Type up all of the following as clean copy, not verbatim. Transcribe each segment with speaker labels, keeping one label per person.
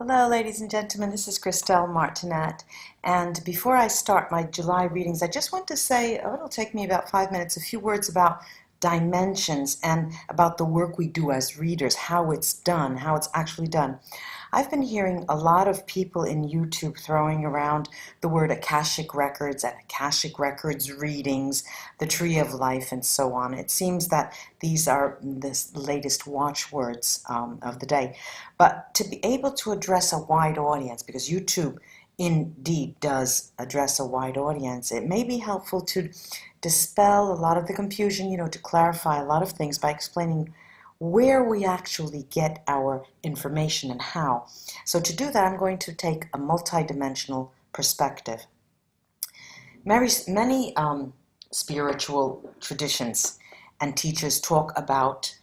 Speaker 1: Hello, ladies and gentlemen. This is Christelle Martinette. And before I start my July readings, I just want to say, it'll take me about 5 minutes, a few words about dimensions and about the work we do as readers, how it's done, how it's actually done. I've been hearing a lot of people in YouTube throwing around the word Akashic Records and Akashic Records readings, the Tree of Life, and so on. It seems that these are the latest watchwords of the day. But to be able to address a wide audience, because YouTube indeed does address a wide audience, it may be helpful to dispel a lot of the confusion, to clarify a lot of things by explaining where we actually get our information and how. So to do that, I'm going to take a multidimensional perspective. Many spiritual traditions and teachers talk about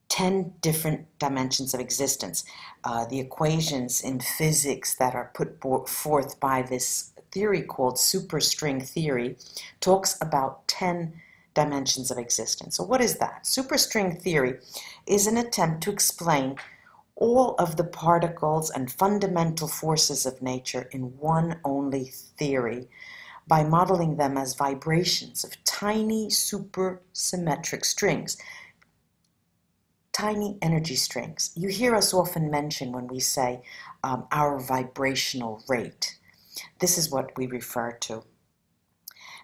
Speaker 1: 10 different dimensions of existence. The equations in physics that are put forth by this theory called superstring theory talks about 10 dimensions of existence. So what is that? Superstring theory is an attempt to explain all of the particles and fundamental forces of nature in one only theory by modeling them as vibrations of tiny supersymmetric strings, tiny energy strings. You hear us often mention when we say our vibrational rate. This is what we refer to.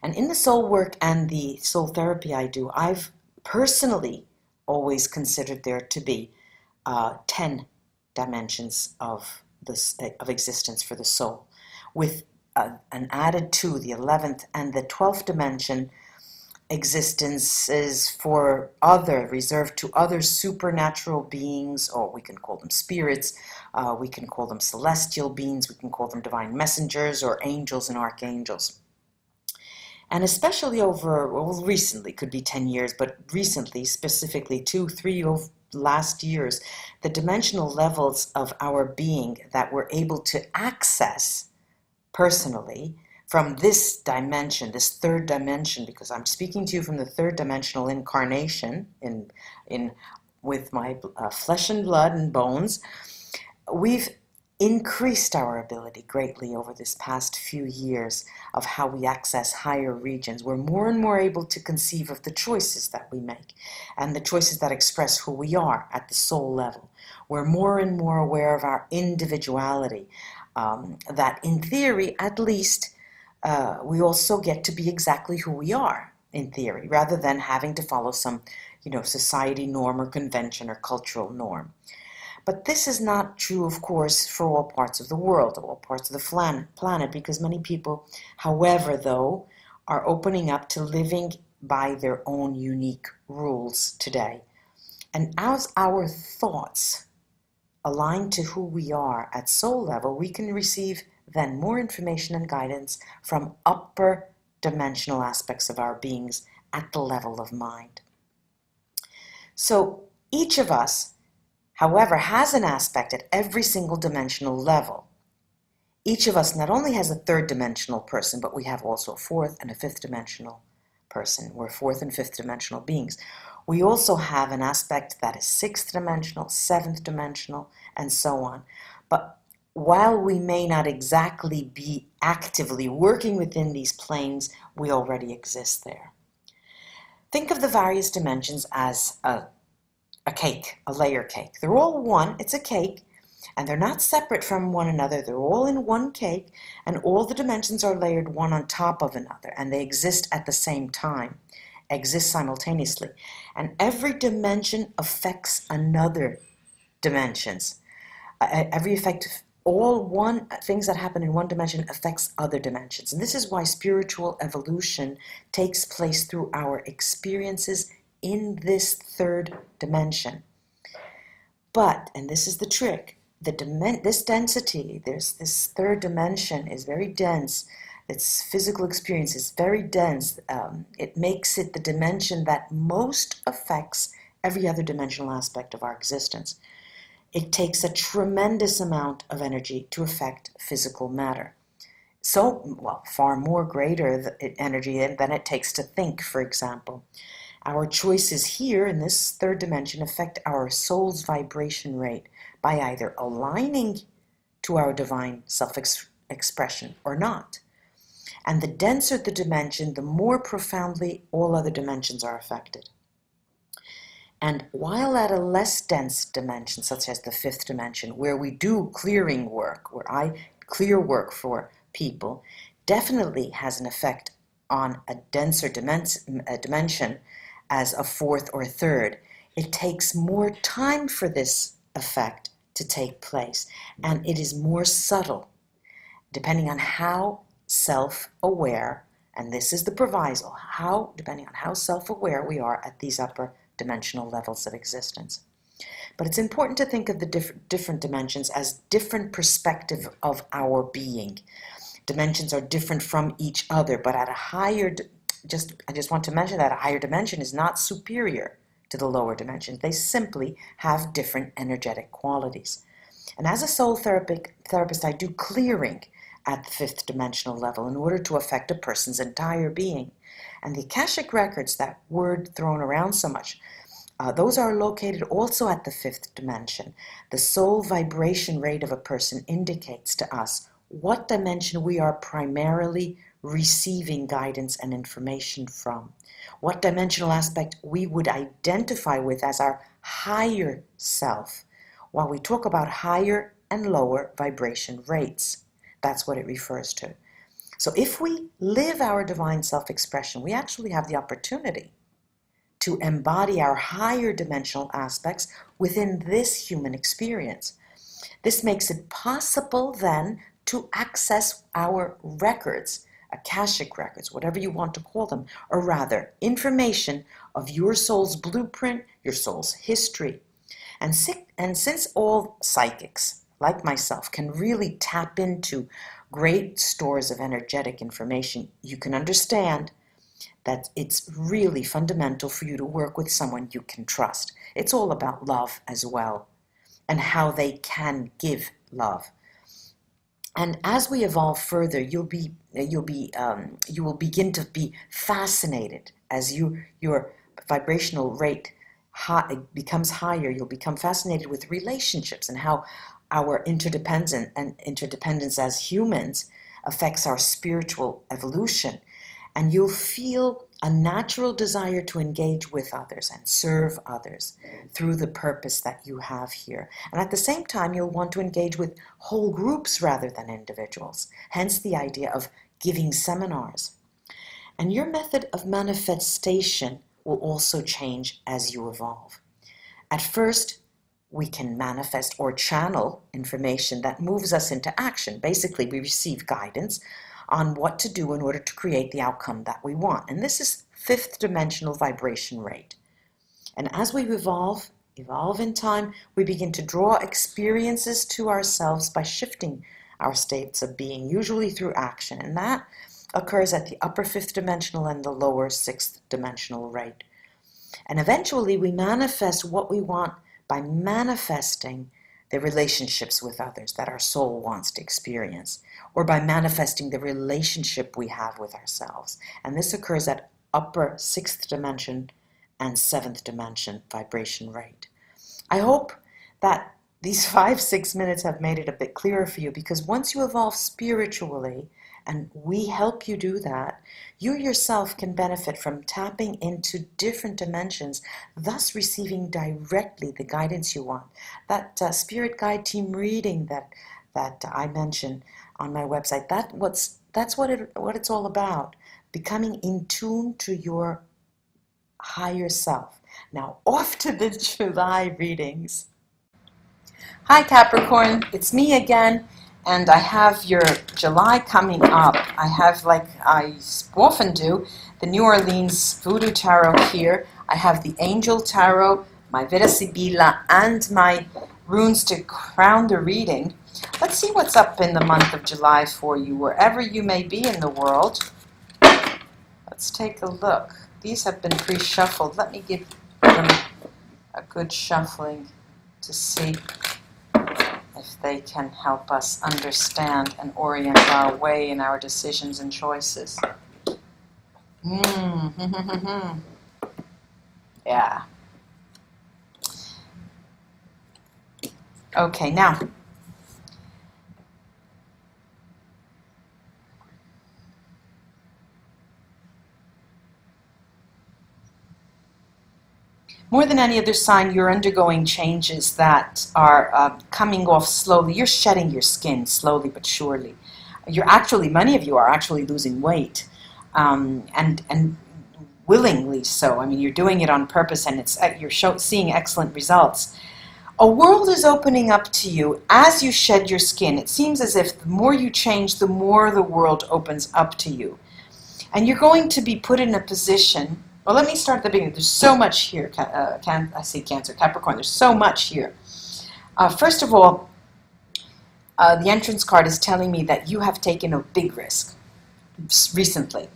Speaker 1: And in the soul work and the soul therapy I do, I've personally always considered there to be 10 dimensions of existence for the soul, with an added to the 11th and the 12th dimension existences reserved to other supernatural beings, or we can call them spirits, we can call them celestial beings, we can call them divine messengers or angels and archangels. And especially recently, could be 10 years, but recently, specifically 2-3 last years, the dimensional levels of our being that we're able to access personally from this dimension, this third dimension, because I'm speaking to you from the third dimensional incarnation with my flesh and blood and bones, we've increased our ability greatly over this past few years of how we access higher regions. We're more and more able to conceive of the choices that we make and the choices that express who we are at the soul level. We're more and more aware of our individuality, that in theory, at least, we also get to be exactly who we are in theory, rather than having to follow some, society norm or convention or cultural norm. But this is not true, of course, for all parts of the world, all parts of the planet, because many people, however, though, are opening up to living by their own unique rules today. And as our thoughts align to who we are at soul level, we can receive then more information and guidance from upper dimensional aspects of our beings at the level of mind. So each of us, however, has an aspect at every single dimensional level. Each of us not only has a third dimensional person, but we have also a fourth and a fifth dimensional person. We're fourth and fifth dimensional beings. We also have an aspect that is sixth dimensional, seventh dimensional, and so on. But while we may not exactly be actively working within these planes, we already exist there. Think of the various dimensions as a cake, a layer cake. They're all one, it's a cake, and they're not separate from one another. They're all in one cake, and all the dimensions are layered one on top of another, and they exist at the same time, exist simultaneously. And every dimension affects another dimensions. Things that happen in one dimension affects other dimensions. And this is why spiritual evolution takes place through our experiences in this third dimension. But, and this is the trick, this density, this third dimension is very dense. Its physical experience is very dense. It makes it the dimension that most affects every other dimensional aspect of our existence. It takes a tremendous amount of energy to affect physical matter. Far more greater energy than it takes to think, for example. Our choices here in this third dimension affect our soul's vibration rate by either aligning to our divine self-expression or not. And the denser the dimension, the more profoundly all other dimensions are affected. And while at a less dense dimension, such as the fifth dimension, where we do clearing work, where I clear work for people, definitely has an effect on a denser dimension as a fourth or third, it takes more time for this effect to take place, and it is more subtle, depending on how self-aware, and this is the proviso, depending on how self-aware we are at these upper dimensional levels of existence. But it's important to think of the different dimensions as different perspective of our being. Dimensions are different from each other, but at a higher, I just want to mention that a higher dimension is not superior to the lower dimensions. They simply have different energetic qualities. And as a soul therapist, I do clearing at the fifth dimensional level in order to affect a person's entire being. And the Akashic records, that word thrown around so much, those are located also at the fifth dimension. The soul vibration rate of a person indicates to us what dimension we are primarily receiving guidance and information from, what dimensional aspect we would identify with as our higher self, while we talk about higher and lower vibration rates. That's what it refers to. So if we live our divine self-expression, we actually have the opportunity to embody our higher dimensional aspects within this human experience. This makes it possible then to access our records, Akashic records, whatever you want to call them, or rather, information of your soul's blueprint, your soul's history. And since all psychics, like myself, can really tap into great stores of energetic information, you can understand that it's really fundamental for you to work with someone you can trust. It's all about love as well, and how they can give love. And as we evolve further, you will begin to be fascinated as your vibrational rate becomes higher. You'll become fascinated with relationships and how our interdependence as humans affects our spiritual evolution. And you'll feel a natural desire to engage with others and serve others through the purpose that you have here. And at the same time, you'll want to engage with whole groups rather than individuals, hence the idea of giving seminars. And your method of manifestation will also change as you evolve. At first, we can manifest or channel information that moves us into action. Basically, we receive guidance on what to do in order to create the outcome that we want. And this is fifth dimensional vibration rate. And as we evolve in time, we begin to draw experiences to ourselves by shifting our states of being, usually through action. And that occurs at the upper fifth dimensional and the lower sixth dimensional rate. And eventually we manifest what we want by manifesting the relationships with others that our soul wants to experience, or by manifesting the relationship we have with ourselves. And this occurs at upper sixth dimension and seventh dimension vibration rate. I hope that these 5-6 minutes have made it a bit clearer for you, because once you evolve spiritually, and we help you do that, you yourself can benefit from tapping into different dimensions, thus receiving directly the guidance you want. That spirit guide team reading that I mentioned on my website, that's what it's all about, becoming in tune to your higher self. Now off to the July readings. Hi Capricorn, it's me again. And I have your July coming up. I have, like I often do, the New Orleans Voodoo Tarot here. I have the Angel Tarot, my Veda Sibila, and my runes to crown the reading. Let's see what's up in the month of July for you, wherever you may be in the world. Let's take a look. These have been pre-shuffled. Let me give them a good shuffling to see if they can help us understand and orient our way in our decisions and choices. Yeah. Okay, now, More than any other sign, you're undergoing changes that are coming off slowly. You're shedding your skin slowly but surely. Many of you are actually losing weight, and willingly so. I mean, you're doing it on purpose, and you're seeing excellent results. A world is opening up to you as you shed your skin. It seems as if the more you change, the more the world opens up to you. And you're going to be put in a position. Well, let me start at the beginning. There's so much here. I see Cancer, Capricorn. There's so much here. First of all, the entrance card is telling me that you have taken a big risk recently.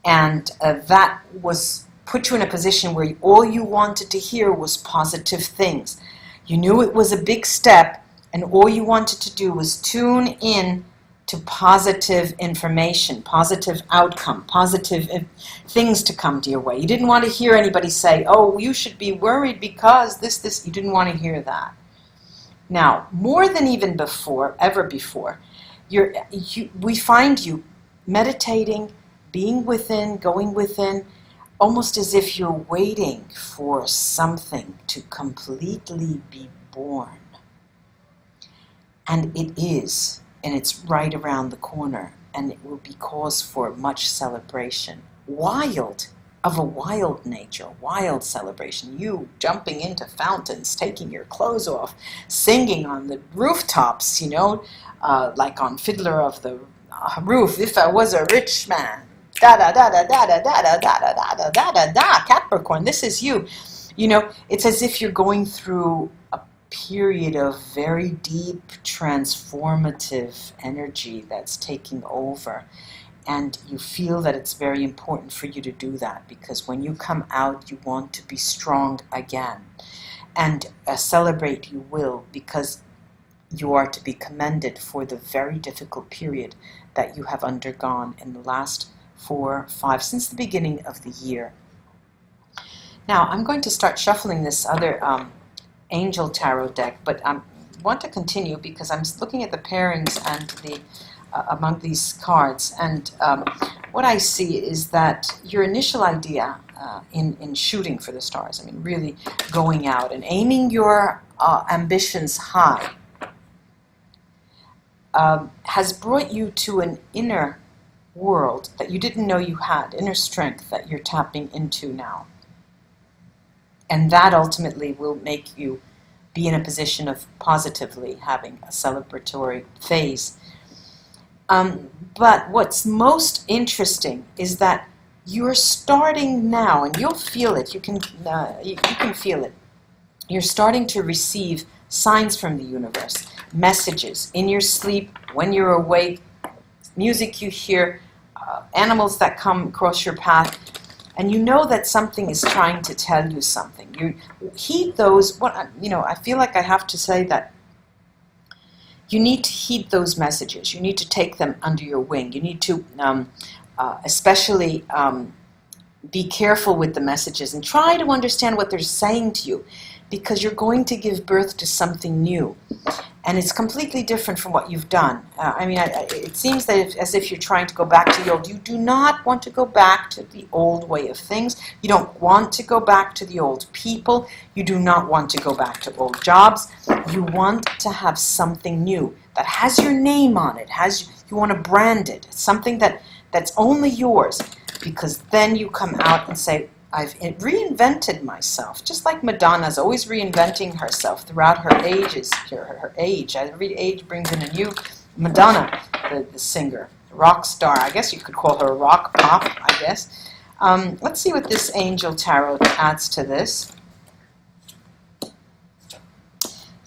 Speaker 1: And that was put you in a position where all you wanted to hear was positive things. You knew it was a big step, and all you wanted to do was tune in to positive information, positive outcome, positive things to come to your way. You didn't want to hear anybody say, oh, you should be worried because this. You didn't want to hear that. Now, more than even before, ever before, we find you meditating, being within, going within, almost as if you're waiting for something to completely be born. And it is. And it's right around the corner, and it will be cause for much celebration. Of a wild nature, wild celebration. You jumping into fountains, taking your clothes off, singing on the rooftops, like on Fiddler of the Roof, if I was a rich man. Da da da da da da da da da da da da da da. Capricorn, this is you. It's as if you're going through a period of very deep transformative energy that's taking over, and you feel that it's very important for you to do that, because when you come out you want to be strong again, and celebrate you will, because you are to be commended for the very difficult period that you have undergone in the last 4, 5, since the beginning of the year. Now I'm going to start shuffling this other Angel Tarot deck, but I want to continue because I'm looking at the pairings and the among these cards, and what I see is that your initial idea in shooting for the stars, I mean really going out and aiming your ambitions high, has brought you to an inner world that you didn't know you had, inner strength that you're tapping into now. And that ultimately will make you be in a position of positively having a celebratory phase. But what's most interesting is that you're starting now, and you'll feel it. You can feel it. You're starting to receive signs from the universe, messages in your sleep, when you're awake, music you hear, animals that come across your path. And you know that something is trying to tell you something. You heed those. I feel like I have to say that you need to heed those messages. You need to take them under your wing. You need to especially be careful with the messages and try to understand what they're saying to you, because you're going to give birth to something new. And it's completely different from what you've done. It seems that as if you're trying to go back to the old. You do not want to go back to the old way of things. You don't want to go back to the old people. You do not want to go back to old jobs. You want to have something new that has your name on it. You want to brand it. It's something that's only yours, because then you come out and say, I've reinvented myself, just like Madonna's always reinventing herself throughout her ages. Her age, every age brings in a new. Madonna, the singer, rock star. I guess you could call her rock pop. I guess. Let's see what this Angel Tarot adds to this.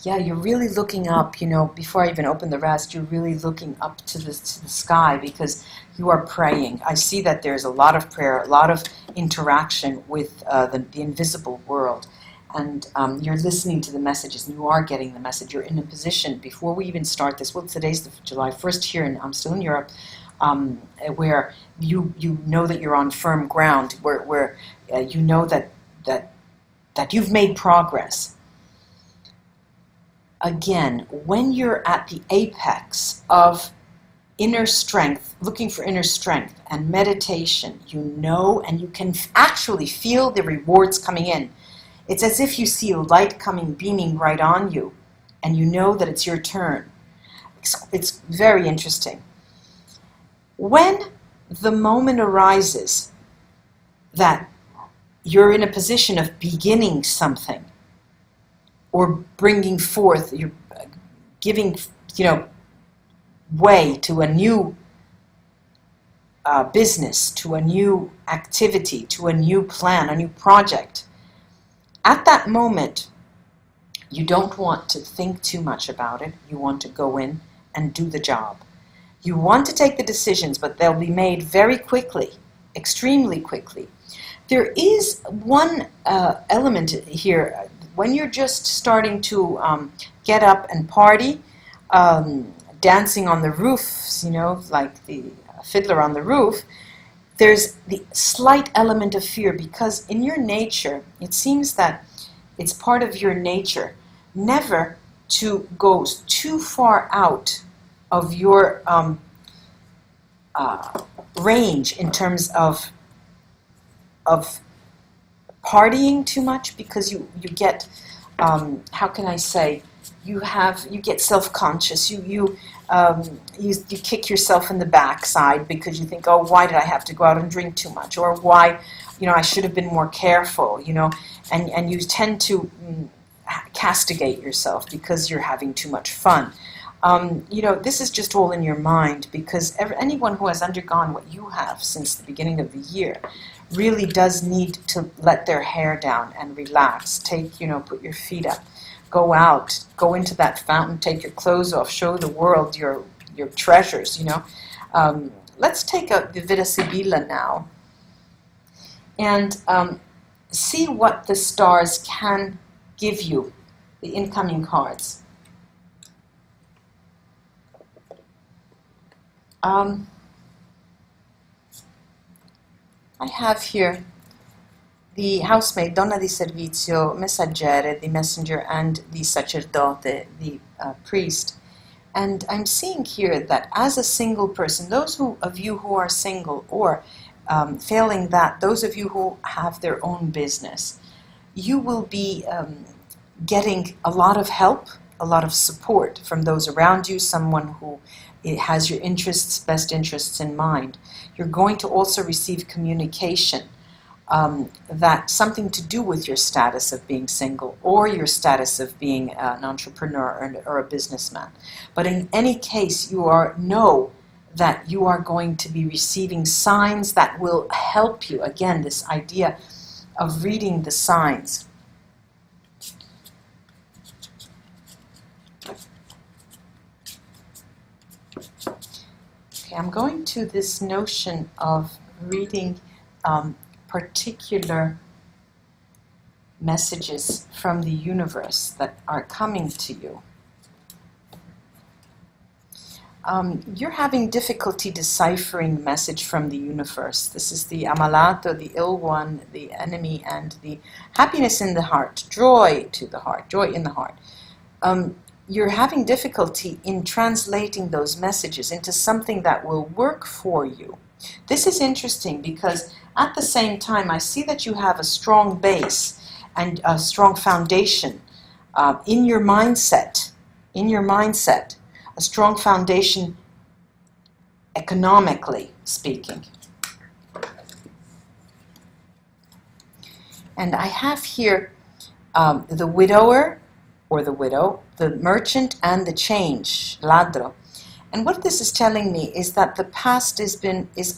Speaker 1: Yeah, you're really looking up. Before I even open the rest, you're really looking up to the sky, because you are praying. I see that there's a lot of prayer, a lot of interaction with the invisible world, and you're listening to the messages, and you are getting the message. You're in a position, before we even start this, well, today's the July 1st here, and I'm still in Europe, where you know that you're on firm ground, where you know that you've made progress. Again, when you're at the apex of inner strength, looking for inner strength and meditation, and you can actually feel the rewards coming in. It's as if you see light coming, beaming right on you, and you know that it's your turn. It's very interesting. When the moment arises that you're in a position of beginning something, or bringing forth, you're giving, way to a new business, to a new activity, to a new plan, a new project. At that moment, you don't want to think too much about it. You want to go in and do the job. You want to take the decisions, but they'll be made very quickly, extremely quickly. There is one element here. When you're just starting to get up and party, dancing on the roofs, like the fiddler on the roof, there's the slight element of fear, because in your nature, it seems that it's part of your nature never to go too far out of your range in terms of partying too much, because you get, how can I say, you get self-conscious, you kick yourself in the backside because you think, oh, why did I have to go out and drink too much, or why, I should have been more careful, and you tend to castigate yourself because you're having too much fun. This is just all in your mind, because anyone who has undergone what you have since the beginning of the year really does need to let their hair down and relax. Put your feet up, go out, go into that fountain, take your clothes off, show the world your treasures, Let's take the Vita Sibilla now and see what the stars can give you, the incoming cards. I have here the housemaid, donna di servizio, messaggere, the messenger, and the sacerdote, the priest. And I'm seeing here that as a single person, those of you who are single, or failing that, those of you who have their own business, you will be getting a lot of help, a lot of support from those around you, someone who has your best interests in mind. You're going to also receive communication that's something to do with your status of being single, or your status of being an entrepreneur or a businessman. But in any case, know that you are going to be receiving signs that will help you. Again, this idea of reading the signs. Okay, I'm going to this notion of reading particular messages from the universe that are coming to you. You're having difficulty deciphering message from the universe. This is the amalato, the ill one, the enemy, and the happiness in the heart, joy to the heart, joy in the heart. You're having difficulty in translating those messages into something that will work for you. This is interesting because at the same time I see that you have a strong base and a strong foundation in your mindset, a strong foundation economically speaking. And I have here the widower, or the widow, the merchant, and the change, ladro. And what this is telling me is that the past is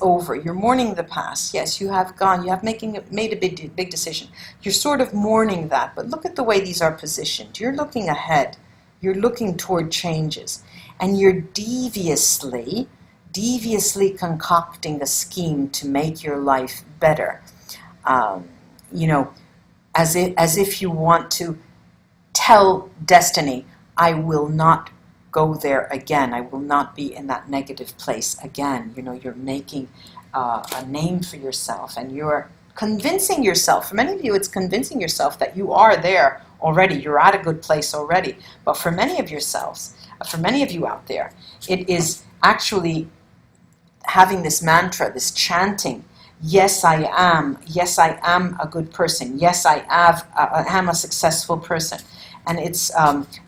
Speaker 1: over. You're mourning the past. Yes, you have gone. You have made a big decision. You're sort of mourning that. But look at the way these are positioned. You're looking ahead. You're looking toward changes. And you're deviously concocting a scheme to make your life better. As if you want to tell destiny, I will not go there again. I will not be in that negative place again. You're making a name for yourself, and you're convincing yourself. For many of you, it's convincing yourself that you are there already. You're at a good place already. But for many of you out there, it is actually having this mantra, this chanting. Yes, I am. Yes, I am a good person. Yes, I am a successful person. And it's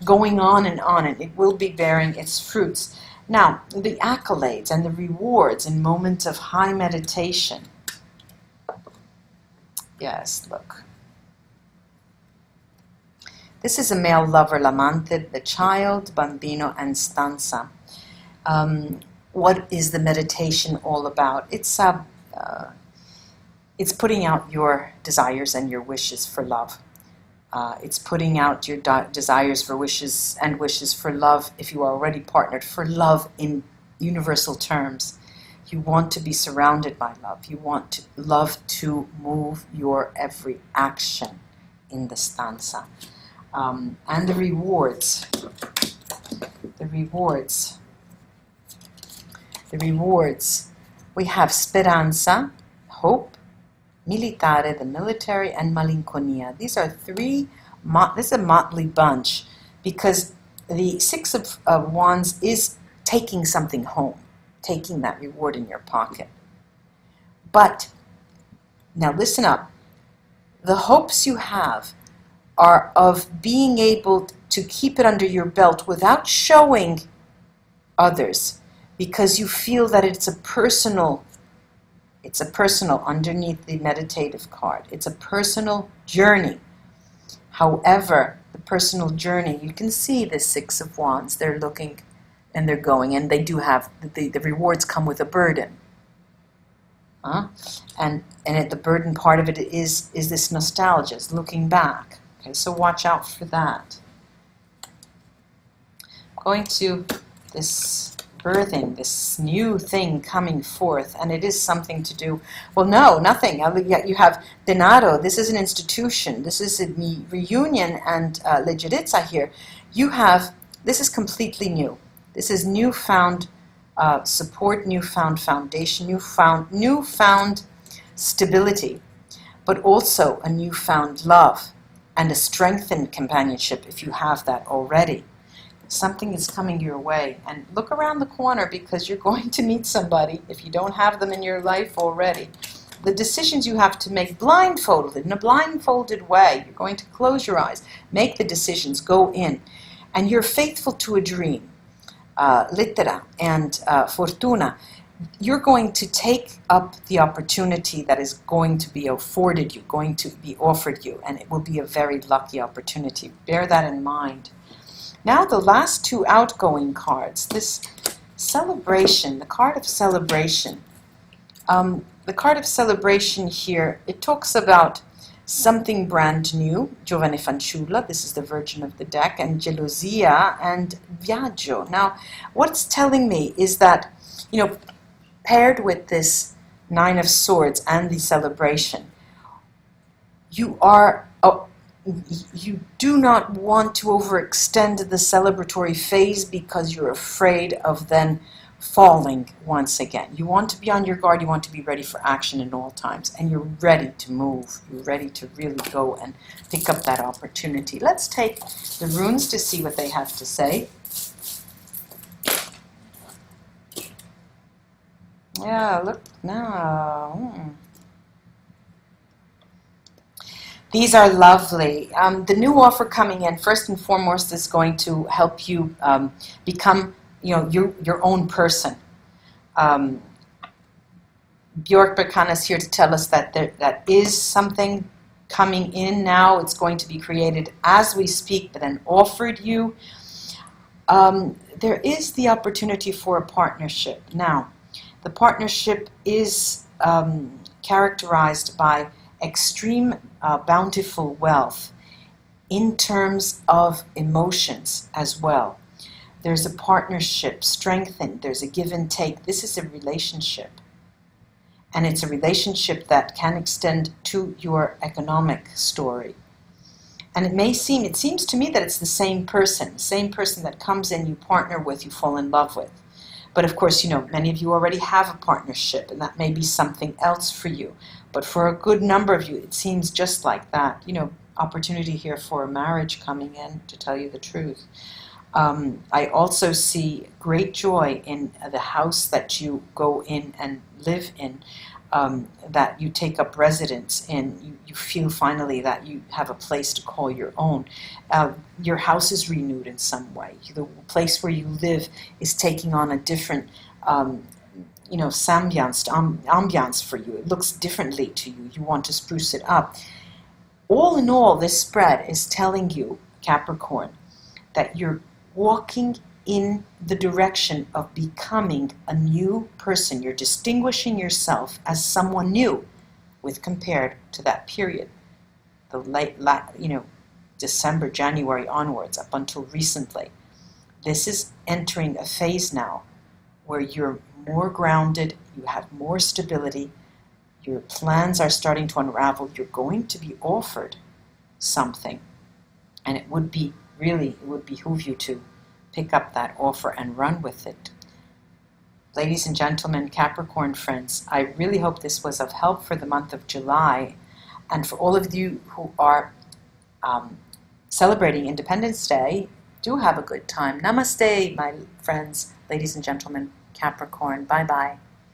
Speaker 1: going on, and it will be bearing its fruits. Now, the accolades and the rewards in moments of high meditation. Yes, look. This is a male lover, l'amante, the child, bambino, and stanza. What is the meditation all about? It's putting out your desires and your wishes for love. It's putting out your desires for wishes and wishes for love if you are already partnered, for love in universal terms. You want to be surrounded by love. You want love to move your every action in the stanza. And the rewards. The rewards. We have speranza, hope, militare, the military, and malinconia. These are three, this is a motley bunch, because the Six of Wands is taking something home, taking that reward in your pocket. But, now listen up, the hopes you have are of being able to keep it under your belt without showing others, because you feel that it's a personal underneath the meditative card. It's a personal journey. However, the personal journey, you can see the Six of Wands. They're looking and they're going, and they do have, the rewards come with a burden. And the burden part of it is this nostalgia, is looking back. Okay, so watch out for that. Going to this birthing, this new thing coming forth, and it is something to do, well, no, nothing. You have denaro, this is an institution, this is a reunion, and leggerizza here. You have, this is completely new. This is newfound support, newfound foundation, newfound stability, but also a newfound love and a strengthened companionship if you have that already. Something is coming your way, and look around the corner, because you're going to meet somebody if you don't have them in your life already. The decisions you have to make blindfolded, in a blindfolded way. You're going to close your eyes, make the decisions, go in, and you're faithful to a dream. Littera and fortuna. You're going to take up the opportunity that is going to be afforded you, going to be offered you, and it will be a very lucky opportunity. Bear that in mind. Now the last two outgoing cards, this celebration, the card of celebration. The card of celebration here, it talks about something brand new, giovane fanciulla, this is the Virgin of the deck, and gelosia and viaggio. Now, what's telling me is that, paired with this Nine of Swords and the celebration, you do not want to overextend the celebratory phase because you're afraid of then falling once again. You want to be on your guard, you want to be ready for action in all times, and you're ready to move. You're ready to really go and pick up that opportunity. Let's take the runes to see what they have to say. Yeah, look now. These are lovely. The new offer coming in, first and foremost, is going to help you become, your own person. Björk Berkan is here to tell us that that is something coming in now. It's going to be created as we speak, but then offered you. There is the opportunity for a partnership. Now, the partnership is characterized by extreme bountiful wealth in terms of emotions as well. There's a partnership strengthened, there's a give and take. This is a relationship. And it's a relationship that can extend to your economic story. And it seems to me that it's the same person that comes in, you partner with, you fall in love with. But of course, many of you already have a partnership, and that may be something else for you. But for a good number of you, it seems just like that. Opportunity here for a marriage coming in, to tell you the truth. I also see great joy in the house that you go in and live in. that you take up residence in. You feel finally that you have a place to call your own. Your house is renewed in some way. The place where you live is taking on a different, ambiance for you. It looks differently to you. You want to spruce it up. All in all, this spread is telling you, Capricorn, that you're walking in the direction of becoming a new person. You're distinguishing yourself as someone new with compared to that period, the December, January onwards, up until recently. This is entering a phase now where you're more grounded, you have more stability, your plans are starting to unravel, you're going to be offered something, and it would behoove you to pick up that offer and run with it. Ladies and gentlemen, Capricorn friends, I really hope this was of help for the month of July, and for all of you who are celebrating Independence Day, do have a good time. Namaste, my friends, ladies and gentlemen, Capricorn. Bye-bye.